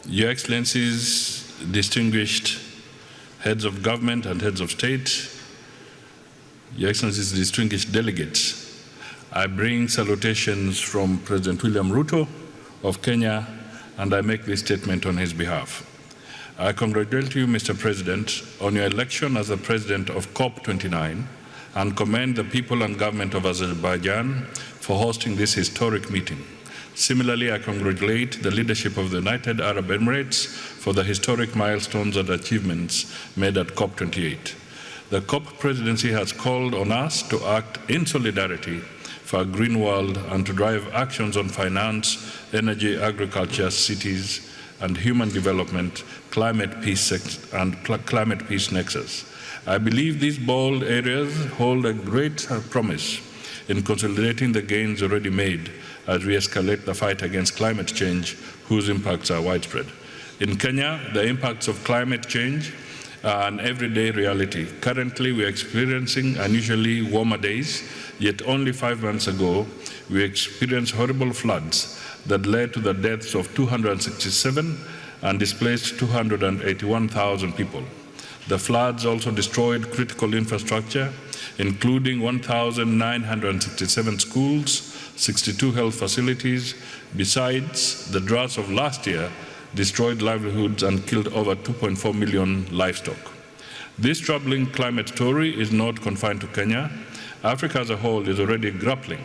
Your Excellencies, distinguished heads of government and heads of state, Your Excellencies, distinguished delegates, I bring salutations from President William Ruto of Kenya, and I make this statement on his behalf. I congratulate you, Mr. President, on your election as the President of COP29 and commend the people and government of Azerbaijan for hosting this historic meeting. Similarly, I congratulate the leadership of the United Arab Emirates for the historic milestones and achievements made at COP28. The COP presidency has called on us to act in solidarity for a green world and to drive actions on finance, energy, agriculture, cities, and human development, climate peace nexus. I believe these bold areas hold a great promise in consolidating the gains already made as we escalate the fight against climate change, whose impacts are widespread. In Kenya, the impacts of climate change are an everyday reality. Currently, we are experiencing unusually warmer days, yet only 5 months ago, we experienced horrible floods that led to the deaths of 267 and displaced 281,000 people. The floods also destroyed critical infrastructure, including 1,967 schools, 62 health facilities. Besides, the droughts of last year destroyed livelihoods and killed over 2.4 million livestock. This troubling climate story is not confined to Kenya. Africa as a whole is already grappling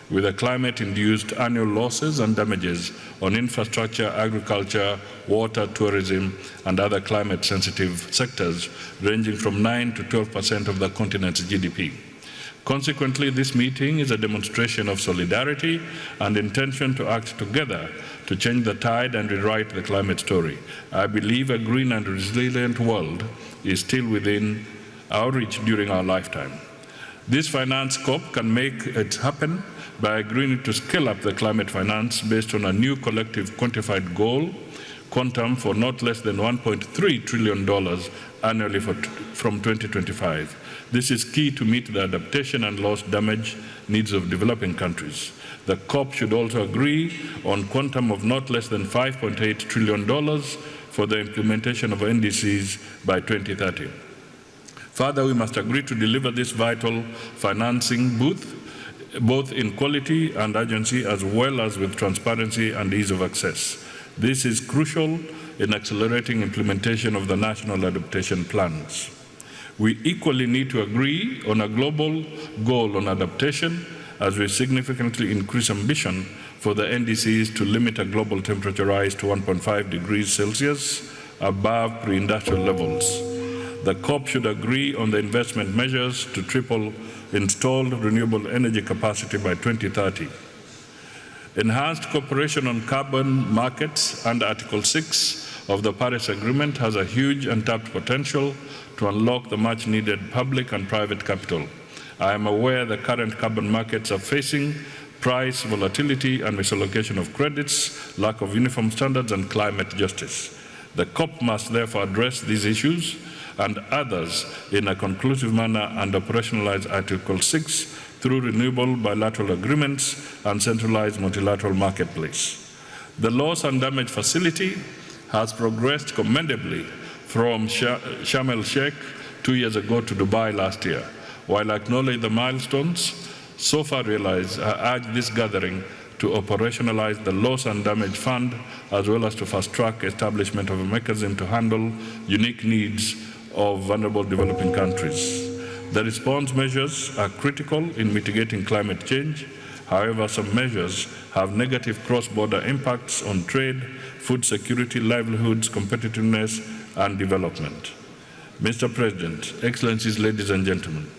with the climate-induced annual losses and damages on infrastructure, agriculture, water, tourism, and other climate-sensitive sectors, ranging from 9 to 12% of the continent's GDP. Consequently, this meeting is a demonstration of solidarity and intention to act together to change the tide and rewrite the climate story. I believe a green and resilient world is still within our reach during our lifetime. This finance COP can make it happen by agreeing to scale up the climate finance based on a new collective quantified goal, quantum for not less than $1.3 trillion annually from 2025. This is key to meet the adaptation and loss damage needs of developing countries. The COP should also agree on quantum of not less than $5.8 trillion for the implementation of NDCs by 2030. Further, we must agree to deliver this vital financing both in quality and urgency, as well as with transparency and ease of access. This is crucial in accelerating implementation of the national adaptation plans. We equally need to agree on a global goal on adaptation as we significantly increase ambition for the NDCs to limit a global temperature rise to 1.5 degrees Celsius above pre-industrial levels. The COP should agree on the investment measures to triple installed renewable energy capacity by 2030. Enhanced cooperation on carbon markets under Article 6 of the Paris Agreement has a huge untapped potential to unlock the much-needed public and private capital. I am aware the current carbon markets are facing price volatility and misallocation of credits, lack of uniform standards, and climate justice. The COP must therefore address these issues and others in a conclusive manner and operationalize Article 6 through renewable bilateral agreements and centralized multilateral marketplace. The loss and damage facility has progressed commendably from Sharm el-Sheikh 2 years ago to Dubai last year. While I acknowledge the milestones so far realized, I urge this gathering to operationalize the loss and damage fund, as well as to fast-track establishment of a mechanism to handle unique needs of vulnerable developing countries. The response measures are critical in mitigating climate change. However, some measures have negative cross-border impacts on trade, food security, livelihoods, competitiveness, and development. Mr. President, Excellencies, ladies and gentlemen,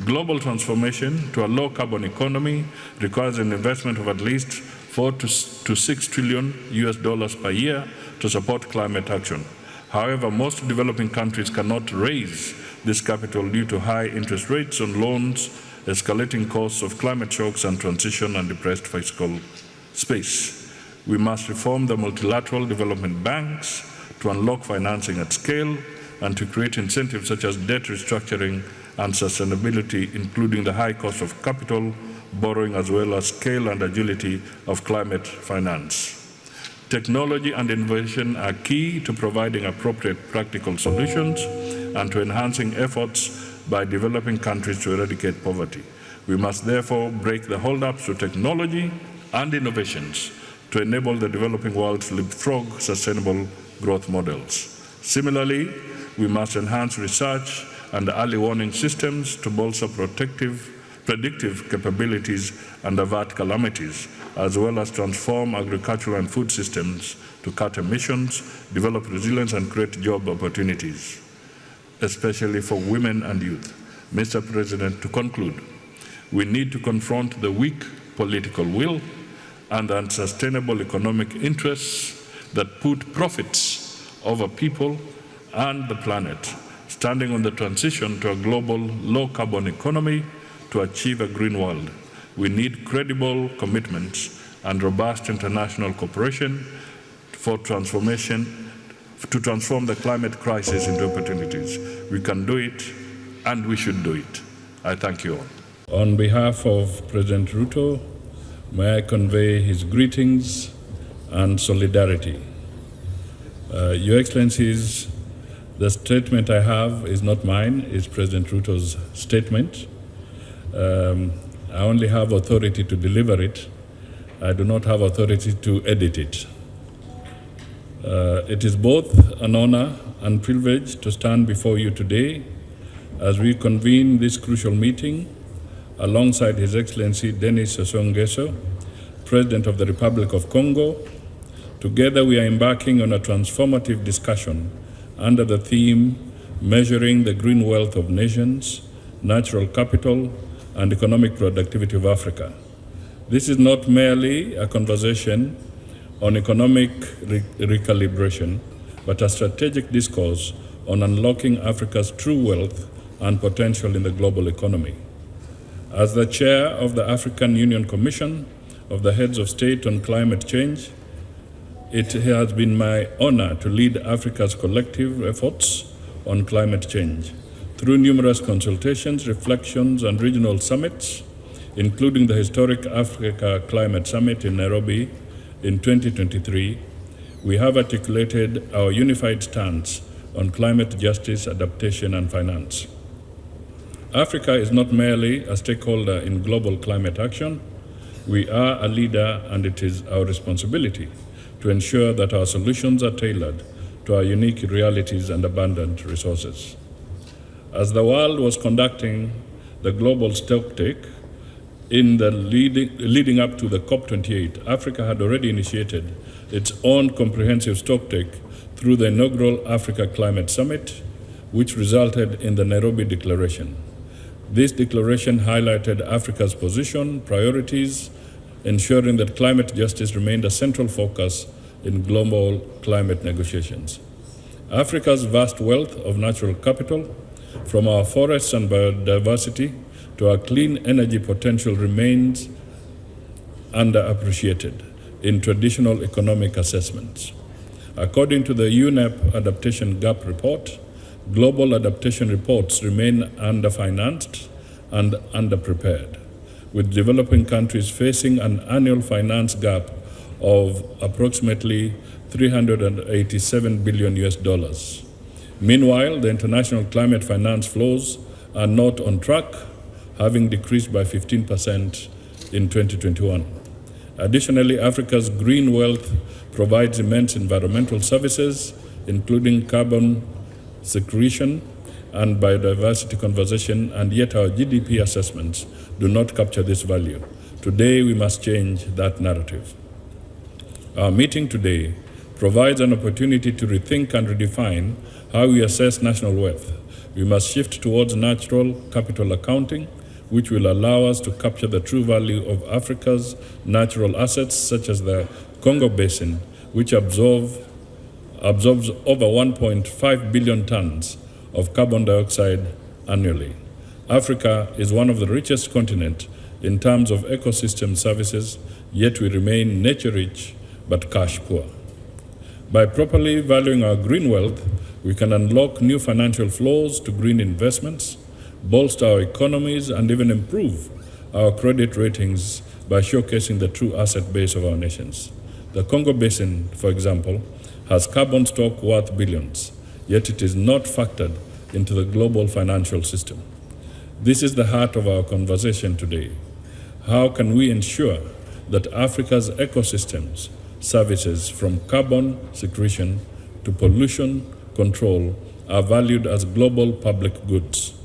global transformation to a low-carbon economy requires an investment of at least $4 to $6 trillion per year to support climate action. However, most developing countries cannot raise this capital due to high interest rates on loans, escalating costs of climate shocks and transition, and depressed fiscal space. We must reform the multilateral development banks to unlock financing at scale and to create incentives such as debt restructuring and sustainability, including the high cost of capital, borrowing, as well as scale and agility of climate finance. Technology and innovation are key to providing appropriate practical solutions and to enhancing efforts by developing countries to eradicate poverty. We must therefore break the hold-ups to technology and innovations to enable the developing world to leapfrog sustainable growth models. Similarly, we must enhance research and early warning systems to bolster predictive capabilities and avert calamities, as well as transform agricultural and food systems to cut emissions, develop resilience, and create job opportunities, especially for women and youth. Mr. President, to conclude, we need to confront the weak political will and the unsustainable economic interests that put profits over people and the planet, standing on the transition to a global low-carbon economy to achieve a green world. We need credible commitments and robust international cooperation for transformation, to transform the climate crisis into opportunities. We can do it, and we should do it. I thank you all. On behalf of President Ruto, may I convey his greetings and solidarity. Your Excellencies, the statement I have is not mine, it's President Ruto's statement. I only have authority to deliver it. I do not have authority to edit it. It is both an honor and privilege to stand before you today as we convene this crucial meeting alongside His Excellency Denis Sassou Nguesso, President of the Republic of Congo. Together we are embarking on a transformative discussion under the theme Measuring the Green Wealth of Nations, Natural Capital, and Economic Productivity of Africa. This is not merely a conversation on economic recalibration, but a strategic discourse on unlocking Africa's true wealth and potential in the global economy. As the chair of the African Union Commission of the Heads of State on Climate Change, it has been my honor to lead Africa's collective efforts on climate change through numerous consultations, reflections, and regional summits, including the historic Africa Climate Summit in Nairobi in 2023. We have articulated our unified stance on climate justice, adaptation, and finance. Africa is not merely a stakeholder in global climate action. We are a leader, and it is our responsibility to ensure that our solutions are tailored to our unique realities and abundant resources. As the world was conducting the global stocktake in the leading up to the COP29, Africa had already initiated its own comprehensive stocktake through the inaugural Africa Climate Summit, which resulted in the Nairobi Declaration. This declaration highlighted Africa's position, priorities, ensuring that climate justice remained a central focus in global climate negotiations. Africa's vast wealth of natural capital, from our forests and biodiversity to our clean energy potential, remains underappreciated in traditional economic assessments. According to the UNEP Adaptation Gap Report, global adaptation reports remain underfinanced and underprepared, with developing countries facing an annual finance gap of approximately $387 billion US. Meanwhile, the international climate finance flows are not on track, having decreased by 15% in 2021. Additionally, Africa's green wealth provides immense environmental services, including carbon sequestration and biodiversity conservation, and yet our GDP assessments do not capture this value. Today, we must change that narrative. Our meeting today provides an opportunity to rethink and redefine how we assess national wealth. We must shift towards natural capital accounting, which will allow us to capture the true value of Africa's natural assets, such as the Congo Basin, which absorbs over 1.5 billion tons of carbon dioxide annually. Africa is one of the richest continents in terms of ecosystem services, yet we remain nature-rich but cash-poor. By properly valuing our green wealth, we can unlock new financial flows to green investments, bolster our economies, and even improve our credit ratings by showcasing the true asset base of our nations. The Congo Basin, for example, has carbon stock worth billions, yet it is not factored into the global financial system. This is the heart of our conversation today. How can we ensure that Africa's ecosystems, services from carbon secretion to pollution control are valued as global public goods?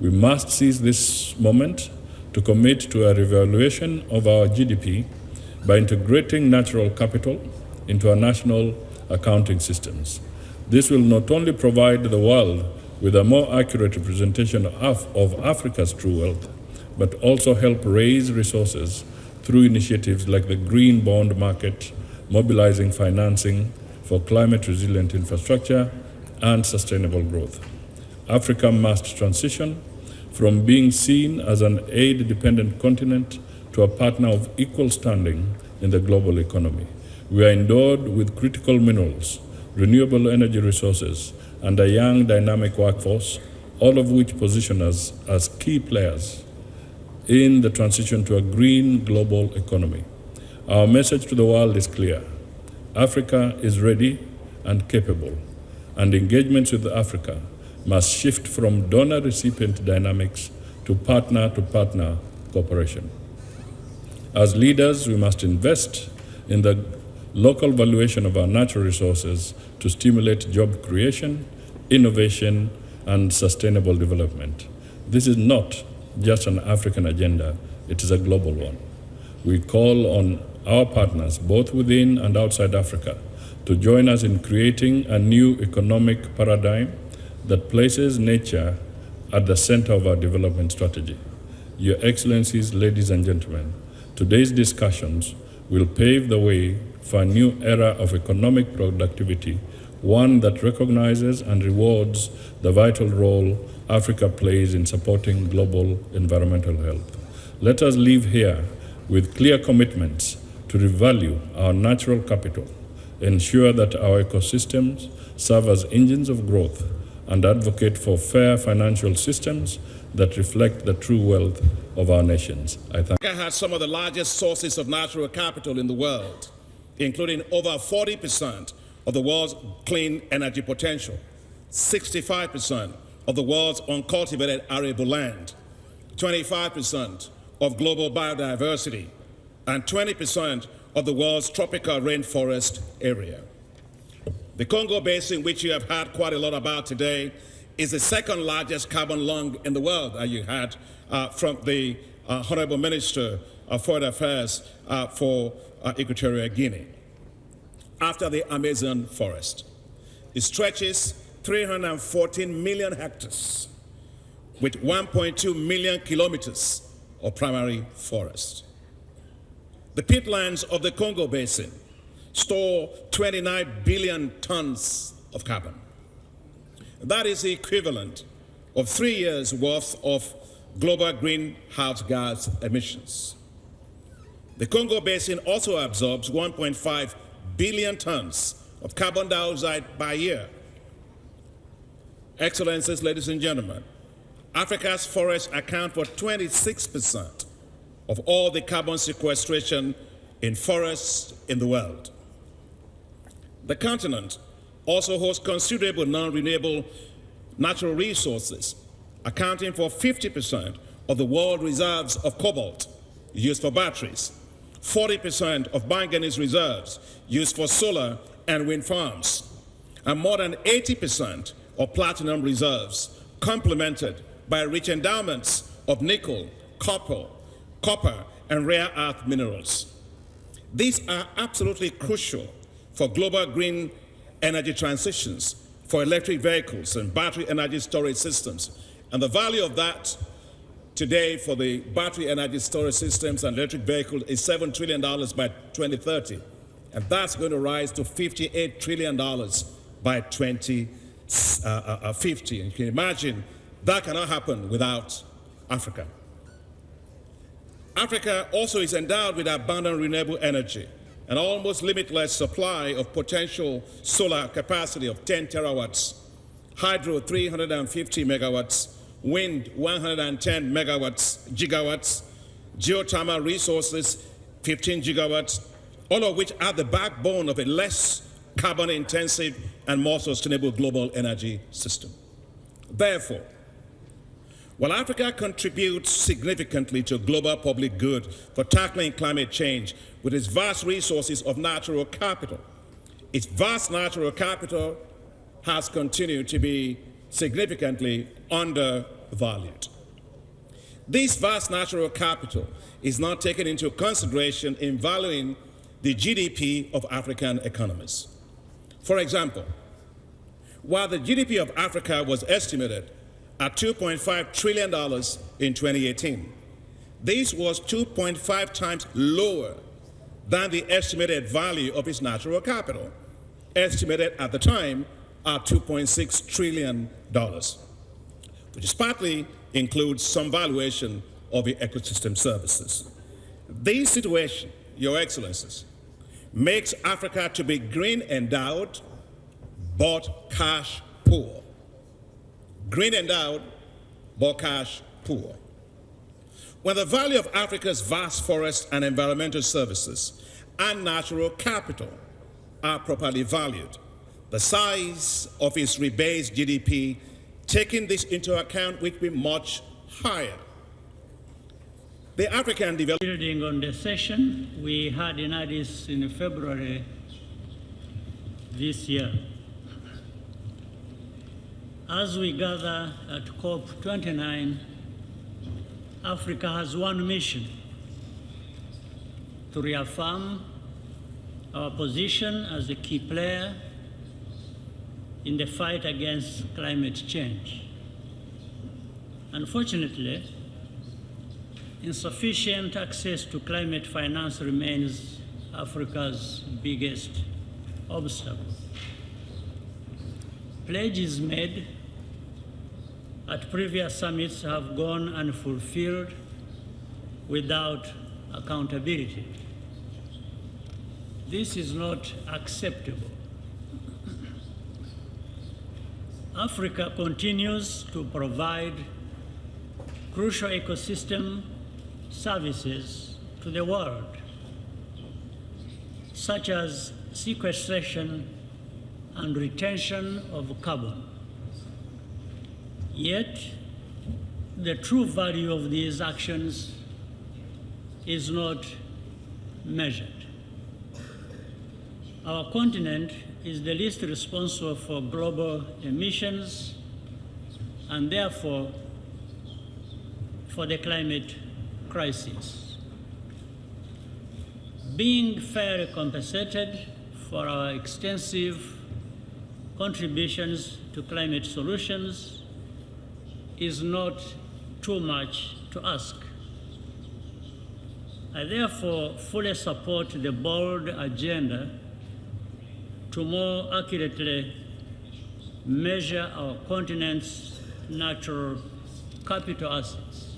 We must seize this moment to commit to a revaluation of our GDP by integrating natural capital into our national accounting systems. This will not only provide the world with a more accurate representation of Africa's true wealth, but also help raise resources through initiatives like the Green Bond Market, mobilizing financing for climate-resilient infrastructure and sustainable growth. Africa must transition from being seen as an aid-dependent continent to a partner of equal standing in the global economy. We are endowed with critical minerals, renewable energy resources, and a young, dynamic workforce, all of which position us as key players in the transition to a green global economy. Our message to the world is clear. Africa is ready and capable, and engagements with Africa must shift from donor-recipient dynamics to partner-to-partner cooperation. As leaders, we must invest in the local valuation of our natural resources to stimulate job creation, innovation, and sustainable development. This is not just an African agenda, it is a global one. We call on our partners, both within and outside Africa, to join us in creating a new economic paradigm that places nature at the center of our development strategy. Your Excellencies, ladies and gentlemen, today's discussions will pave the way for a new era of economic productivity, one that recognizes and rewards the vital role Africa plays in supporting global environmental health. Let us leave here with clear commitments to revalue our natural capital, ensure that our ecosystems serve as engines of growth, and advocate for fair financial systems that reflect the true wealth of our nations. I thank Africa has some of the largest sources of natural capital in the world, including over 40% of the world's clean energy potential, 65% of the world's uncultivated arable land, 25% of global biodiversity, and 20% of the world's tropical rainforest area. The Congo Basin, which you have heard quite a lot about today, is the second largest carbon lung in the world, as you heard from the Honorable Minister of Foreign Affairs for Equatorial Guinea, after the Amazon forest. It stretches 314 million hectares with 1.2 million kilometers of primary forest. The peatlands of the Congo Basin store 29 billion tons of carbon. That is the equivalent of 3 years' worth of global greenhouse gas emissions. The Congo Basin also absorbs 1.5 billion tons of carbon dioxide by year. Excellencies, ladies and gentlemen, Africa's forests account for 26% of all the carbon sequestration in forests in the world. The continent also hosts considerable non-renewable natural resources, accounting for 50% of the world reserves of cobalt used for batteries, 40% of manganese reserves used for solar and wind farms, and more than 80% of platinum reserves, complemented by rich endowments of nickel, copper, and rare earth minerals. These are absolutely crucial for global green energy transitions, for electric vehicles and battery energy storage systems. And the value of that today for the battery energy storage systems and electric vehicles is $7 trillion by 2030. And that's going to rise to $58 trillion by 2050. And you can imagine that cannot happen without Africa. Africa also is endowed with abundant renewable energy, an almost limitless supply of potential solar capacity of 10 terawatts, hydro 350 megawatts, wind 110 gigawatts, geothermal resources 15 gigawatts, all of which are the backbone of a less carbon-intensive and more sustainable global energy system. Therefore, while Africa contributes significantly to global public good for tackling climate change with its vast resources of natural capital, its vast natural capital has continued to be significantly undervalued. This vast natural capital is not taken into consideration in valuing the GDP of African economies. For example, while the GDP of Africa was estimated at $2.5 trillion in 2018, this was 2.5 times lower than the estimated value of its natural capital, estimated at the time at $2.6 trillion, which partly includes some valuation of the ecosystem services. This situation, Your Excellencies, makes Africa to be green endowed, but cash poor. Green endowed, but cash poor. When the value of Africa's vast forest and environmental services and natural capital are properly valued, the size of its rebased GDP, taking this into account, will be much higher. The African development. Building on the session we had in Addis in February this year. As we gather at COP29, Africa has one mission: to reaffirm our position as a key player in the fight against climate change. Unfortunately, insufficient access to climate finance remains Africa's biggest obstacle. Pledges made at previous summits have gone unfulfilled without accountability. This is not acceptable. Africa continues to provide crucial ecosystem services to the world, such as sequestration and retention of carbon. Yet, the true value of these actions is not measured. Our continent is the least responsible for global emissions and therefore for the climate crisis. Being fairly compensated for our extensive contributions to climate solutions is not too much to ask. I therefore fully support the bold agenda to more accurately measure our continent's natural capital assets.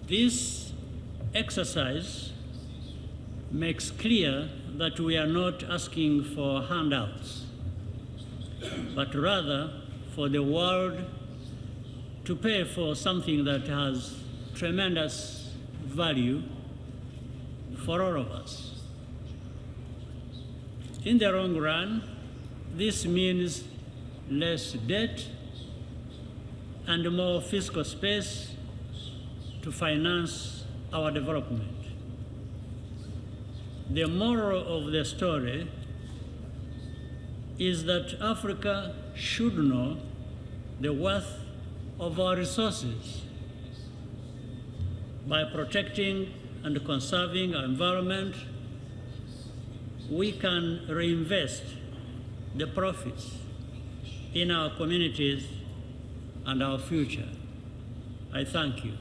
This exercise makes clear that we are not asking for handouts, but rather for the world to pay for something that has tremendous value for all of us. In the long run, this means less debt and more fiscal space to finance our development. The moral of the story is that Africa should know the worth of our resources. By protecting and conserving our environment, we can reinvest the profits in our communities and our future. I thank you.